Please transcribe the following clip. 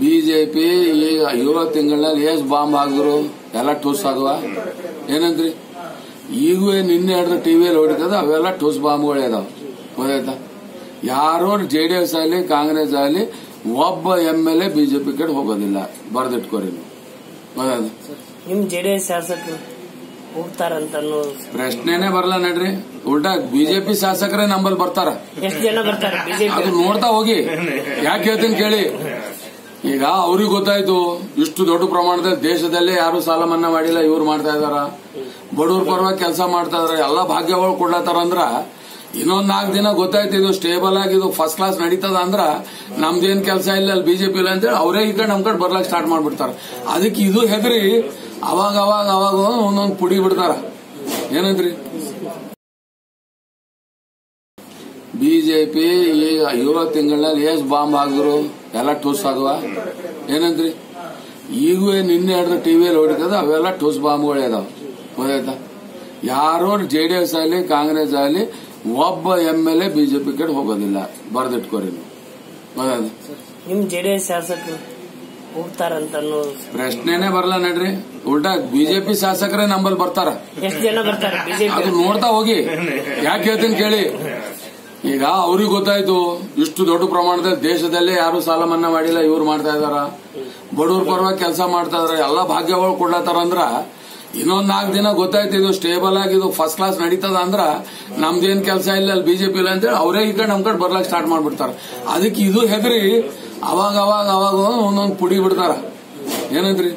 BJP ಈಗ 7 ತಿಂಗಳಲ್ಲಿ ಎಷ್ಟು ಬಾಂಬ್ ಹಾಕಿದ್ರು ಎಲ್ಲ ಟೂಸ್ ಆದ್ವ ಏನಂದ್ರಿ? ಈಗೂ ನಿನ್ನೆ ಹಿಡಿದು ಟಿವಿಯಲ್ಲಿ ಹೊಡಿತದ ಅವೆಲ್ಲ ಟೂಸ್ ಬಾಂಬ್ಗಳೇ ಅದಾವ. ಗೊತ್ತಾಯ್ತಾ? ಯಾರೋ ಜೆಡಿಎಸ್ ಆಗಲಿ ಕಾಂಗ್ರೆಸ್ ಆಗಲಿ ಒಬ್ಬ MLA ಬಿಜೆಪಿ ಕಡೆ ಹೋಗೋದಿಲ್ಲ. ಬರೆದಿಟ್ಕೋರಿ ನೀವು. ಗೊತ್ತಾಯ್ತಾ? ನಿಮ್ ಜೆಡಿಎಸ್ ಶಾಸಕರು ಹೋಗ್ತಾರಂತ ಪ್ರಶ್ನೆನೇ ಬರಲ್ಲ ನಡ್ರಿ. ಉಲ್ಟಾ ಬಿಜೆಪಿ ಶಾಸಕರೇ ನಂಬಲ್ಲಿ ಬರ್ತಾರ. ಎಷ್ಟು ಜನ ಬರ್ತಾರೆ ಬಿಜೆಪಿ? ಅದು ನೋಡ್ತಾ ಹೋಗಿ. ಯಾಕೆ ಹೇಳ್ತೀನಿ ಕೇಳಿ. ಈಗ ಅವ್ರಿಗೆ ಗೊತ್ತಾಯ್ತು ಇಷ್ಟು ದೊಡ್ಡ ಪ್ರಮಾಣದಲ್ಲಿ ದೇಶದಲ್ಲೇ ಯಾರು ಸಾಲ ಮನ್ನಾ ಮಾಡಿಲ್ಲ, ಇವ್ರು ಮಾಡ್ತಾ ಇದಾರ. ಬಡವ್ರ ಪರವಾಗಿ ಕೆಲಸ ಮಾಡ್ತಾ ಇದಾರೆ, ಎಲ್ಲ ಭಾಗ್ಯಗಳು ಕೊಡ್ಲತ್ತಾರ ಅಂದ್ರ ಇನ್ನೊಂದ್ 4 ದಿನ ಗೊತ್ತಾಯ್ತು ಇದು ಸ್ಟೇಬಲ್ ಆಗಿ ಇದು ಫಸ್ಟ್ ಕ್ಲಾಸ್ ನಡೀತದ ಅಂದ್ರ ನಮ್ದೇನ್ ಕೆಲಸ ಇಲ್ಲ ಅಲ್ಲಿ ಬಿಜೆಪಿ ಇಲ್ಲ ಅಂತೇಳಿ ಅವರೇ ಈ ಕಡೆ ನಮ್ ಕಡೆ ಬರ್ಲಾಕ್ ಸ್ಟಾರ್ಟ್ ಮಾಡ್ಬಿಡ್ತಾರ. ಅದಕ್ಕೆ ಇದು ಹೆದರಿ ಅವಾಗ ಅವಾಗ ಅವಾಗ ಒಂದೊಂದು ಪುಡಿ ಬಿಡ್ತಾರ. ಏನಂದ್ರಿ? ಬಿಜೆಪಿ ಈಗ 7 ತಿಂಗಳಲ್ಲಿ ಎಷ್ಟು ಬಾಂಬ್ ಹಾಕಿದ್ರು ಎಲ್ಲ ಟೂಸ್ ಆದ್ವ ಏನಂದ್ರಿ? ಈಗೂ ನಿನ್ನೆ ಹಿಡಿದು ಟಿವಿಯಲ್ಲಿ ಹೊಡಿತದ ಅವೆಲ್ಲ ಟೂಸ್ ಬಾಂಬ್ಗಳೇ ಅದಾವ. ಗೊತ್ತಾಯ್ತಾ? ಯಾರೋ ಜೆಡಿಎಸ್ ಆಗಲಿ ಕಾಂಗ್ರೆಸ್ ಆಗಲಿ ಒಬ್ಬ MLA ಬಿಜೆಪಿ ಕಡೆ ಹೋಗೋದಿಲ್ಲ. ಬರೆದಿಟ್ಕೋರಿ ನೀವು. ಗೊತ್ತಾಯ್ತಾ? ನಿಮ್ ಜೆಡಿಎಸ್ ಶಾಸಕರು ಹೋಗ್ತಾರಂತ ಪ್ರಶ್ನೆನೇ ಬರಲ್ಲ ನಡ್ರಿ. ಉಲ್ಟಾ ಬಿಜೆಪಿ ಶಾಸಕರೇ ನಂಬಲ್ಲಿ ಬರ್ತಾರ. ಎಷ್ಟು ಜನ ಬರ್ತಾರೆ ಬಿಜೆಪಿ? ಅದು ನೋಡ್ತಾ ಹೋಗಿ. ಯಾಕೆ ಹೇಳ್ತೀನಿ ಕೇಳಿ. ಈಗ ಅವ್ರಿಗೆ ಗೊತ್ತಾಯ್ತು ಇಷ್ಟು ದೊಡ್ಡ ಪ್ರಮಾಣದಲ್ಲಿ ದೇಶದಲ್ಲೇ ಯಾರು ಸಾಲ ಮನ್ನಾ ಮಾಡಿಲ್ಲ, ಇವ್ರು ಮಾಡ್ತಾ ಇದಾರ. ಬಡವ್ರ ಪರವಾಗಿ ಕೆಲಸ ಮಾಡ್ತಾ ಇದಾರೆ, ಎಲ್ಲ ಭಾಗ್ಯಗಳು ಕೊಡ್ಲತ್ತಾರ ಅಂದ್ರ ಇನ್ನೊಂದ್ 4 ದಿನ ಗೊತ್ತಾಯ್ತು ಇದು ಸ್ಟೇಬಲ್ ಆಗಿ ಇದು ಫಸ್ಟ್ ಕ್ಲಾಸ್ ನಡೀತದ ಅಂದ್ರ ನಮ್ದೇನ್ ಕೆಲಸ ಇಲ್ಲ ಅಲ್ಲಿ ಬಿಜೆಪಿ ಇಲ್ಲ ಅಂತೇಳಿ ಅವರೇ ಈ ಕಡೆ ನಮ್ ಕಡೆ ಬರ್ಲಾಕ್ ಸ್ಟಾರ್ಟ್ ಮಾಡ್ಬಿಡ್ತಾರ. ಅದಕ್ಕೆ ಇದು ಹೆದರಿ ಅವಾಗ ಅವಾಗ ಅವಾಗ ಒಂದೊಂದು ಪುಡಿ ಬಿಡ್ತಾರ. ಏನಂದ್ರಿ?